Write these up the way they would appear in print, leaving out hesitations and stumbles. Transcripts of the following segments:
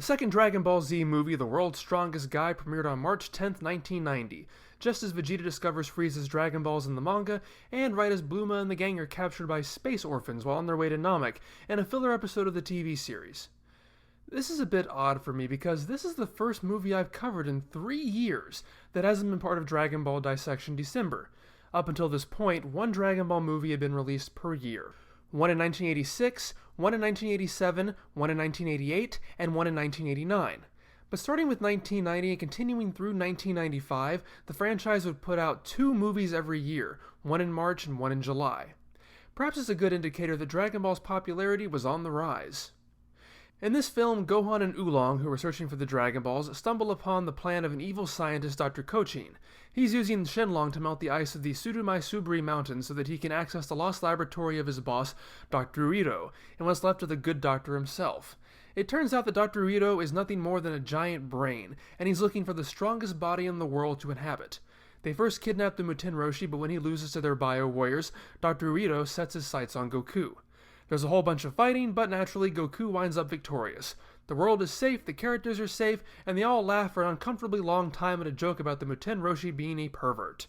second Dragon Ball Z movie, The World's Strongest Guy, premiered on March 10th, 1990, just as Vegeta discovers Frieza's Dragon Balls in the manga, and right as Bulma and the gang are captured by space orphans while on their way to Namek, and a filler episode of the TV series. This is a bit odd for me because this is the first movie I've covered in 3 years that hasn't been part of Dragon Ball Dissection December. Up until this point, one Dragon Ball movie had been released per year. One in 1986, one in 1987, one in 1988, and one in 1989. But starting with 1990 and continuing through 1995, the franchise would put out 2 movies every year, one in March and one in July. Perhaps it's a good indicator that Dragon Ball's popularity was on the rise. In this film, Gohan and Oolong, who are searching for the Dragon Balls, stumble upon the plan of an evil scientist, Dr. Kochin. He's using Shenlong to melt the ice of the Surumaisubri Mountains so that he can access the lost laboratory of his boss, Dr. Uiro, and what's left of the good doctor himself. It turns out that Dr. Uiro is nothing more than a giant brain, and he's looking for the strongest body in the world to inhabit. They first kidnap the Muten Roshi, but when he loses to their bio-warriors, Dr. Uiro sets his sights on Goku. There's a whole bunch of fighting, but naturally Goku winds up victorious. The world is safe, the characters are safe, and they all laugh for an uncomfortably long time at a joke about the Muten Roshi being a pervert.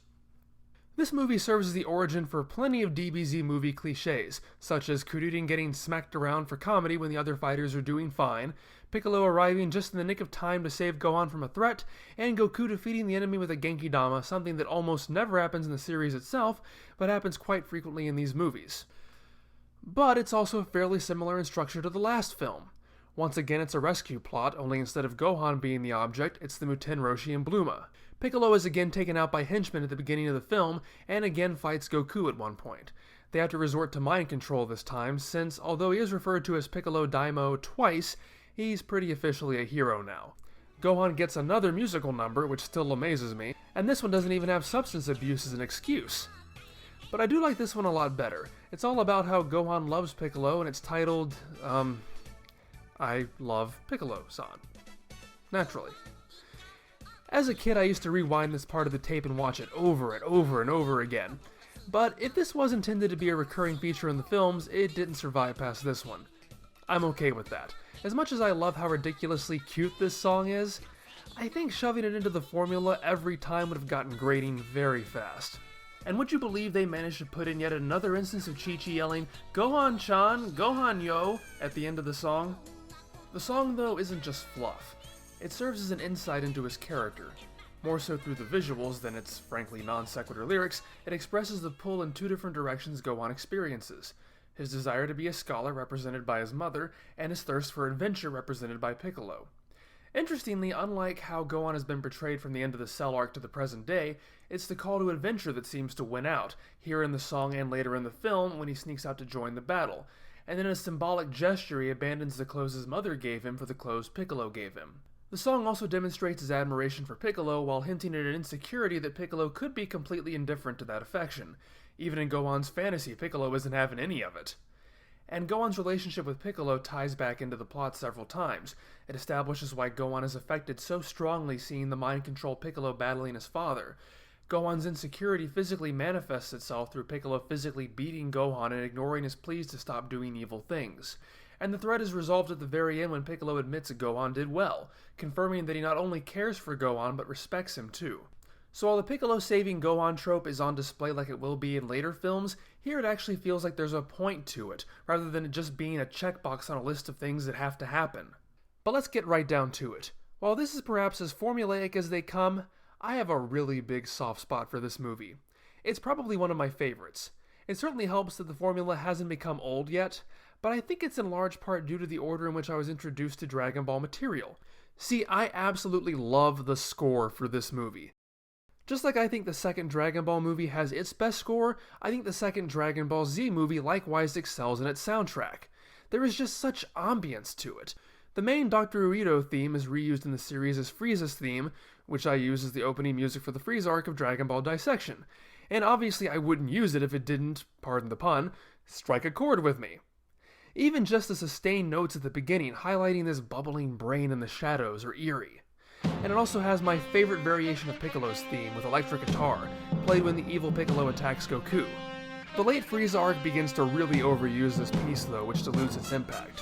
This movie serves as the origin for plenty of DBZ movie cliches, such as Kuririn getting smacked around for comedy when the other fighters are doing fine, Piccolo arriving just in the nick of time to save Gohan from a threat, and Goku defeating the enemy with a Genki Dama, something that almost never happens in the series itself, but happens quite frequently in these movies. But it's also fairly similar in structure to the last film. Once again, it's a rescue plot, only instead of Gohan being the object, it's the Muten Roshi and Bulma. Piccolo is again taken out by henchmen at the beginning of the film, and again fights Goku at one point. They have to resort to mind control this time, since although he is referred to as Piccolo Daimo twice, he's pretty officially a hero now. Gohan gets another musical number, which still amazes me, and this one doesn't even have substance abuse as an excuse. But I do like this one a lot better. It's all about how Gohan loves Piccolo, and it's titled, I Love Piccolo-san. Naturally. As a kid, I used to rewind this part of the tape and watch it over and over and over again. But if this was intended to be a recurring feature in the films, it didn't survive past this one. I'm okay with that. As much as I love how ridiculously cute this song is, I think shoving it into the formula every time would have gotten grating very fast. And would you believe they managed to put in yet another instance of Chi-Chi yelling, "Gohan-chan, Gohan-yo," at the end of the song? The song, though, isn't just fluff. It serves as an insight into his character. More so through the visuals than its frankly non-sequitur lyrics, it expresses the pull in 2 different directions Gohan experiences. His desire to be a scholar, represented by his mother, and his thirst for adventure, represented by Piccolo. Interestingly, unlike how Gohan has been portrayed from the end of the Cell arc to the present day, it's the call to adventure that seems to win out, here in the song and later in the film when he sneaks out to join the battle, and in a symbolic gesture he abandons the clothes his mother gave him for the clothes Piccolo gave him. The song also demonstrates his admiration for Piccolo while hinting at an insecurity that Piccolo could be completely indifferent to that affection. Even in Gohan's fantasy, Piccolo isn't having any of it. And Gohan's relationship with Piccolo ties back into the plot several times. It establishes why Gohan is affected so strongly seeing the mind-controlled Piccolo battling his father. Gohan's insecurity physically manifests itself through Piccolo physically beating Gohan and ignoring his pleas to stop doing evil things. And the threat is resolved at the very end when Piccolo admits that Gohan did well, confirming that he not only cares for Gohan but respects him too. So while the Piccolo saving Gohan trope is on display like it will be in later films, here it actually feels like there's a point to it, rather than it just being a checkbox on a list of things that have to happen. But let's get right down to it. While this is perhaps as formulaic as they come, I have a really big soft spot for this movie. It's probably one of my favorites. It certainly helps that the formula hasn't become old yet, but I think it's in large part due to the order in which I was introduced to Dragon Ball material. See, I absolutely love the score for this movie. Just like I think the second Dragon Ball movie has its best score, I think the second Dragon Ball Z movie likewise excels in its soundtrack. There is just such ambience to it. The main Dr. Uiro theme is reused in the series as Frieza's theme, which I use as the opening music for the Frieza arc of Dragon Ball Dissection. And obviously I wouldn't use it if it didn't, pardon the pun, strike a chord with me. Even just the sustained notes at the beginning highlighting this bubbling brain in the shadows are eerie. And it also has my favorite variation of Piccolo's theme with electric guitar, played when the evil Piccolo attacks Goku. The late Frieza arc begins to really overuse this piece though, which dilutes its impact.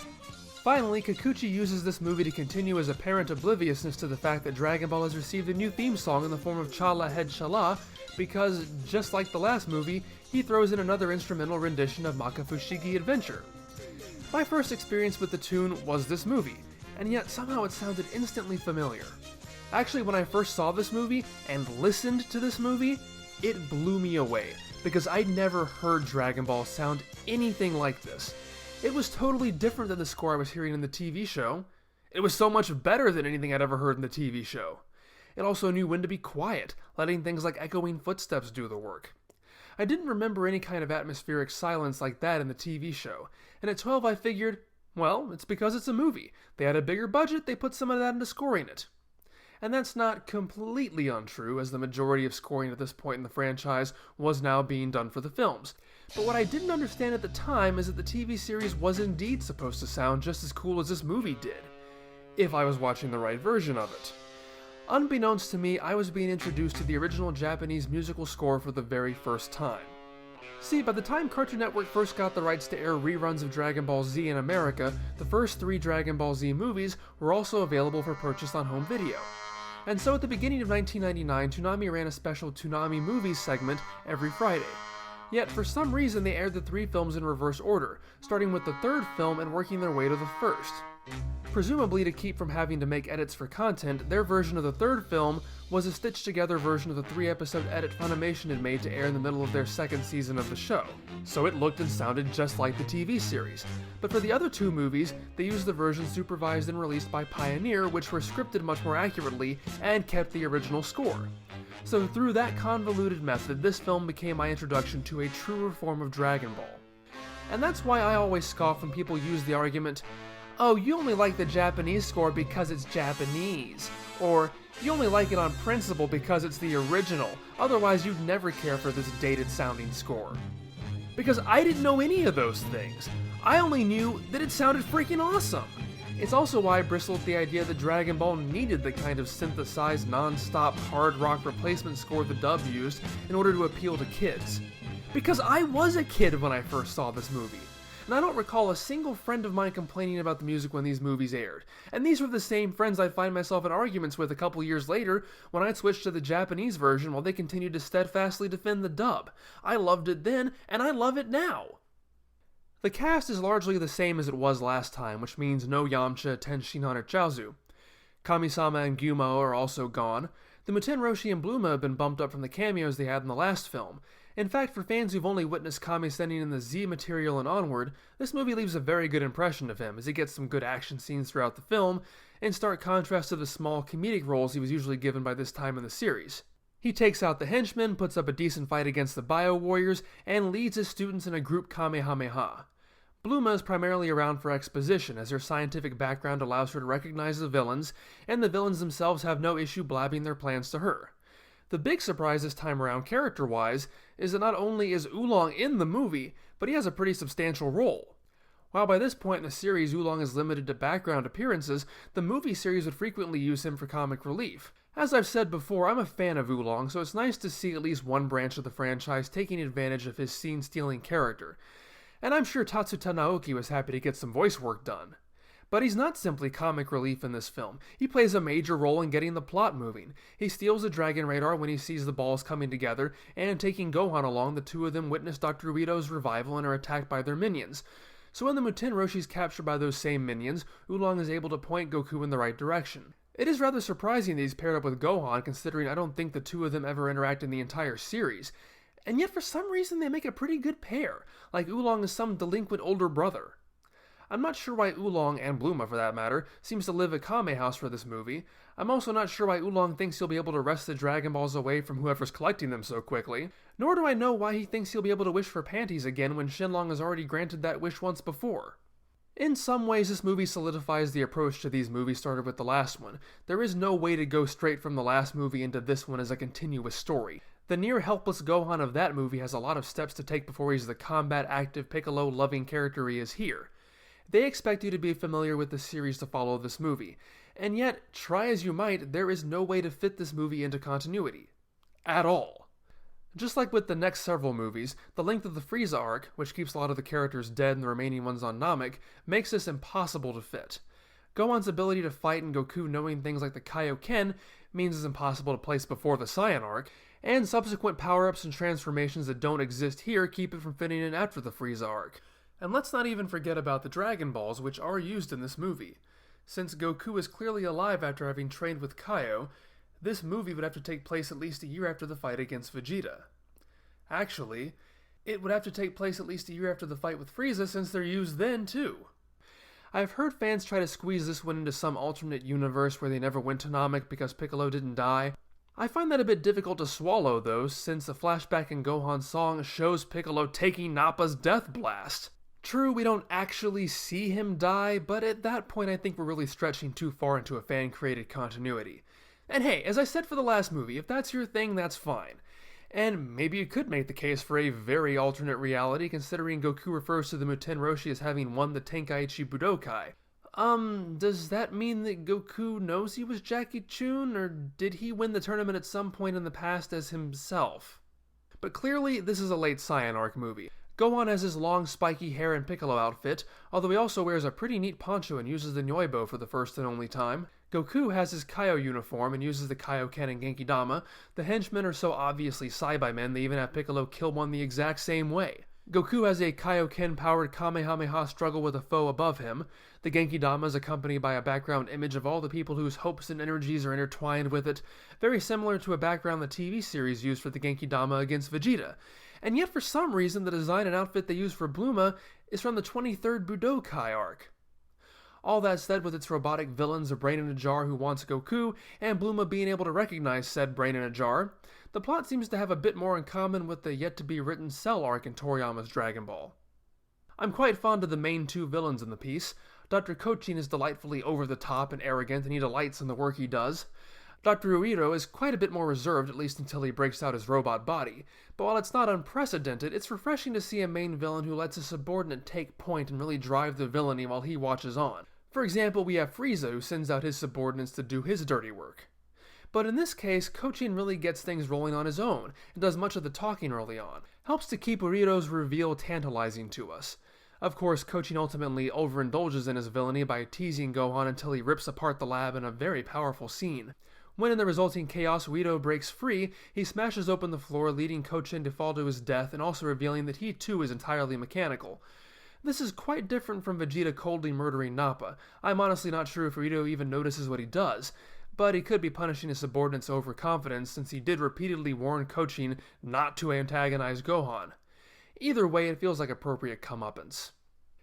Finally, Kikuchi uses this movie to continue his apparent obliviousness to the fact that Dragon Ball has received a new theme song in the form of Chala Head Chala, because, just like the last movie, he throws in another instrumental rendition of Makafushigi Adventure. My first experience with the tune was this movie, and yet somehow it sounded instantly familiar. Actually, when I first saw this movie and listened to this movie, it blew me away, because I'd never heard Dragon Ball sound anything like this. It was totally different than the score I was hearing in the TV show. It was so much better than anything I'd ever heard in the TV show. It also knew when to be quiet, letting things like echoing footsteps do the work. I didn't remember any kind of atmospheric silence like that in the TV show, and at 12 I figured, well, it's because it's a movie. They had a bigger budget, they put some of that into scoring it. And that's not completely untrue, as the majority of scoring at this point in the franchise was now being done for the films. But what I didn't understand at the time is that the TV series was indeed supposed to sound just as cool as this movie did, if I was watching the right version of it. Unbeknownst to me, I was being introduced to the original Japanese musical score for the very first time. See, by the time Cartoon Network first got the rights to air reruns of Dragon Ball Z in America, the first 3 Dragon Ball Z movies were also available for purchase on home video. And so at the beginning of 1999, Toonami ran a special Toonami Movies segment every Friday. Yet, for some reason, they aired the 3 films in reverse order, starting with the 3rd film and working their way to the 1st. Presumably to keep from having to make edits for content, their version of the 3rd film was a stitched-together version of the 3-episode edit Funimation had made to air in the middle of their 2nd season of the show, so it looked and sounded just like the TV series. But for the other 2 movies, they used the versions supervised and released by Pioneer, which were scripted much more accurately and kept the original score. So through that convoluted method, this film became my introduction to a truer form of Dragon Ball. And that's why I always scoff when people use the argument, "Oh, you only like the Japanese score because it's Japanese," or "You only like it on principle because it's the original, otherwise you'd never care for this dated sounding score." Because I didn't know any of those things. I only knew that it sounded freaking awesome. It's also why I bristle at the idea that Dragon Ball needed the kind of synthesized, non-stop hard rock replacement score the dub used in order to appeal to kids. Because I was a kid when I first saw this movie, and I don't recall a single friend of mine complaining about the music when these movies aired. And these were the same friends I'd find myself in arguments with a couple years later when I'd switch to the Japanese version while they continued to steadfastly defend the dub. I loved it then, and I love it now. The cast is largely the same as it was last time, which means no Yamcha, Tenshinhan, or Chaozu. Kami-sama and Gyumo are also gone. The Muten Roshi and Bluma have been bumped up from the cameos they had in the last film. In fact, for fans who've only witnessed Kami sending in the Z material and onward, this movie leaves a very good impression of him, as he gets some good action scenes throughout the film, in stark contrast to the small comedic roles he was usually given by this time in the series. He takes out the henchmen, puts up a decent fight against the Bio Warriors, and leads his students in a group Kamehameha. Bluma is primarily around for exposition, as her scientific background allows her to recognize the villains, and the villains themselves have no issue blabbing their plans to her. The big surprise this time around, character-wise, is that not only is Oolong in the movie, but he has a pretty substantial role. While by this point in the series Oolong is limited to background appearances, the movie series would frequently use him for comic relief. As I've said before, I'm a fan of Oolong, so it's nice to see at least one branch of the franchise taking advantage of his scene-stealing character. And I'm sure Tatsuta Naoki was happy to get some voice work done. But he's not simply comic relief in this film. He plays a major role in getting the plot moving. He steals the Dragon Radar when he sees the balls coming together, and taking Gohan along, the 2 of them witness Dr. Uiro's revival and are attacked by their minions. So when the Muten Roshi is captured by those same minions, Oolong is able to point Goku in the right direction. It is rather surprising that he's paired up with Gohan, considering I don't think the 2 of them ever interact in the entire series. And yet for some reason they make a pretty good pair, like Oolong is some delinquent older brother. I'm not sure why Oolong, and Bluma for that matter, seems to live at Kame House for this movie. I'm also not sure why Oolong thinks he'll be able to wrest the Dragon Balls away from whoever's collecting them so quickly. Nor do I know why he thinks he'll be able to wish for panties again when Shenlong has already granted that wish once before. In some ways, this movie solidifies the approach to these movies started with the last one. There is no way to go straight from the last movie into this one as a continuous story. The near-helpless Gohan of that movie has a lot of steps to take before he's the combat-active, Piccolo-loving character he is here. They expect you to be familiar with the series to follow this movie, and yet, try as you might, there is no way to fit this movie into continuity. At all. Just like with the next several movies, the length of the Frieza arc, which keeps a lot of the characters dead and the remaining ones on Namek, makes this impossible to fit. Gohan's ability to fight and Goku knowing things like the Kaioken means it's impossible to place before the Saiyan arc, and subsequent power-ups and transformations that don't exist here keep it from fitting in after the Frieza arc. And let's not even forget about the Dragon Balls, which are used in this movie. Since Goku is clearly alive after having trained with Kaio, this movie would have to take place at least a year after the fight against Vegeta. Actually, it would have to take place at least a year after the fight with Frieza since they're used then too. I've heard fans try to squeeze this one into some alternate universe where they never went to Namek because Piccolo didn't die. I find that a bit difficult to swallow though, since the flashback in Gohan's song shows Piccolo taking Nappa's death blast. True, we don't actually see him die, but at that point I think we're really stretching too far into a fan-created continuity. And hey, as I said for the last movie, if that's your thing, that's fine. And maybe you could make the case for a very alternate reality, considering Goku refers to the Muten Roshi as having won the Tenkaichi Budokai. Does that mean that Goku knows he was Jackie Chun, or did he win the tournament at some point in the past as himself? But clearly, this is a late Saiyan arc movie. Gohan has his long spiky hair and Piccolo outfit, although he also wears a pretty neat poncho and uses the Nyoibo for the first and only time. Goku has his Kaio uniform and uses the Kaioken and Genkidama. The henchmen are so obviously Saibai-men they even have Piccolo kill one the exact same way. Goku has a Kaioken-powered Kamehameha struggle with a foe above him. The Genkidama is accompanied by a background image of all the people whose hopes and energies are intertwined with it, very similar to a background the TV series used for the Genkidama against Vegeta. And yet for some reason the design and outfit they use for Bluma is from the 23rd Budokai arc. All that said, with its robotic villains, a brain in a jar who wants Goku, and Bluma being able to recognize said brain in a jar, the plot seems to have a bit more in common with the yet-to-be-written Cell arc in Toriyama's Dragon Ball. I'm quite fond of the main two villains in the piece. Dr. Kochin is delightfully over-the-top and arrogant, and he delights in the work he does. Dr. Uiro is quite a bit more reserved, at least until he breaks out his robot body, but while it's not unprecedented, it's refreshing to see a main villain who lets a subordinate take point and really drive the villainy while he watches on. For example, we have Frieza, who sends out his subordinates to do his dirty work. But in this case, Kochin really gets things rolling on his own, and does much of the talking early on. Helps to keep Uriro's reveal tantalizing to us. Of course, Kochin ultimately overindulges in his villainy by teasing Gohan until he rips apart the lab in a very powerful scene. When in the resulting chaos Uiro breaks free, he smashes open the floor, leading Kochin to fall to his death and also revealing that he too is entirely mechanical. This is quite different from Vegeta coldly murdering Nappa. I'm honestly not sure if Uiro even notices what he does, but he could be punishing his subordinates' overconfidence since he did repeatedly warn Kochin not to antagonize Gohan. Either way, it feels like appropriate comeuppance.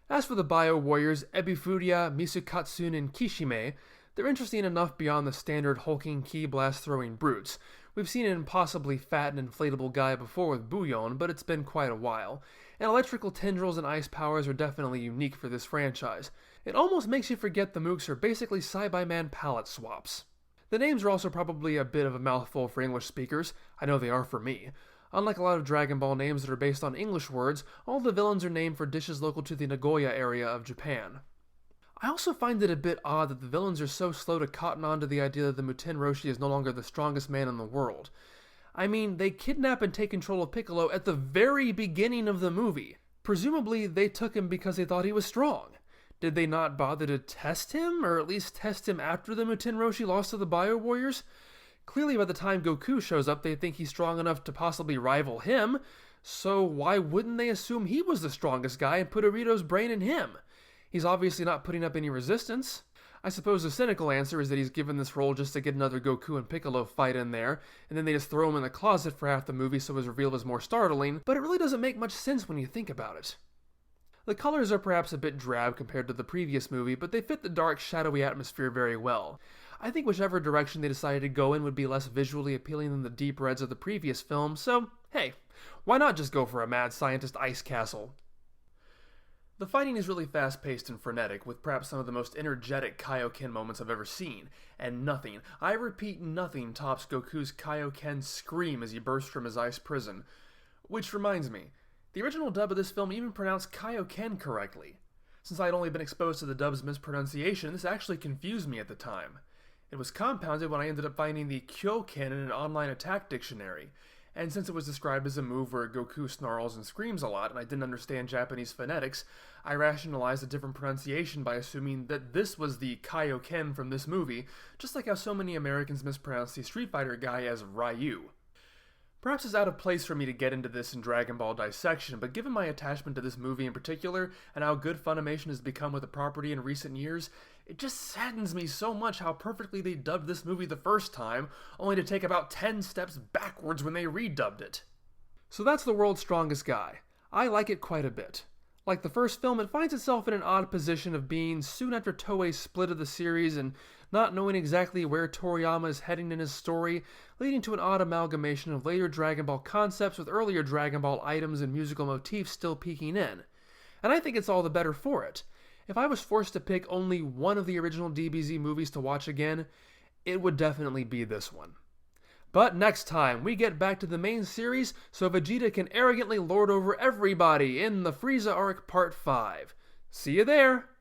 As for the Bio Warriors, Ebifuria, Misukatsune, and Kishime, they're interesting enough beyond the standard hulking ki blast throwing brutes. We've seen an impossibly fat and inflatable guy before with Bouillon, but it's been quite a while. And electrical tendrils and ice powers are definitely unique for this franchise. It almost makes you forget the mooks are basically Saibai-Man palette swaps. The names are also probably a bit of a mouthful for English speakers. I know they are for me. Unlike a lot of Dragon Ball names that are based on English words, all the villains are named for dishes local to the Nagoya area of Japan. I also find it a bit odd that the villains are so slow to cotton on to the idea that the Muten Roshi is no longer the strongest man in the world. I mean, they kidnap and take control of Piccolo at the very beginning of the movie. Presumably, they took him because they thought he was strong. Did they not bother to test him, or at least test him after the Muten Roshi lost to the Bio Warriors? Clearly, by the time Goku shows up, they think he's strong enough to possibly rival him, so why wouldn't they assume he was the strongest guy and put Uriro's brain in him? He's obviously not putting up any resistance. I suppose the cynical answer is that he's given this role just to get another Goku and Piccolo fight in there, and then they just throw him in the closet for half the movie so his reveal is more startling, but it really doesn't make much sense when you think about it. The colors are perhaps a bit drab compared to the previous movie, but they fit the dark, shadowy atmosphere very well. I think whichever direction they decided to go in would be less visually appealing than the deep reds of the previous film, so hey, why not just go for a mad scientist ice castle? The fighting is really fast-paced and frenetic, with perhaps some of the most energetic Kaioken moments I've ever seen, and nothing, I repeat nothing, tops Goku's Kaioken scream as he bursts from his ice prison. Which reminds me, the original dub of this film even pronounced Kaioken correctly. Since I had only been exposed to the dub's mispronunciation, this actually confused me at the time. It was compounded when I ended up finding the Kyoken in an online attack dictionary, And since it was described as a move where Goku snarls and screams a lot, and I didn't understand Japanese phonetics, I rationalized a different pronunciation by assuming that this was the Kaioken from this movie, just like how so many Americans mispronounce the Street Fighter guy as Ryu. Perhaps it's out of place for me to get into this in Dragon Ball Dissection, but given my attachment to this movie in particular, and how good Funimation has become with the property in recent years, it just saddens me so much how perfectly they dubbed this movie the first time, only to take about 10 steps backwards when they redubbed it. So that's The World's Strongest Guy. I like it quite a bit. Like the first film, it finds itself in an odd position of being soon after Toei's split of the series and not knowing exactly where Toriyama is heading in his story, leading to an odd amalgamation of later Dragon Ball concepts with earlier Dragon Ball items and musical motifs still peeking in. And I think it's all the better for it. If I was forced to pick only one of the original DBZ movies to watch again, it would definitely be this one. But next time, we get back to the main series so Vegeta can arrogantly lord over everybody in the Frieza arc Part 5. See you there!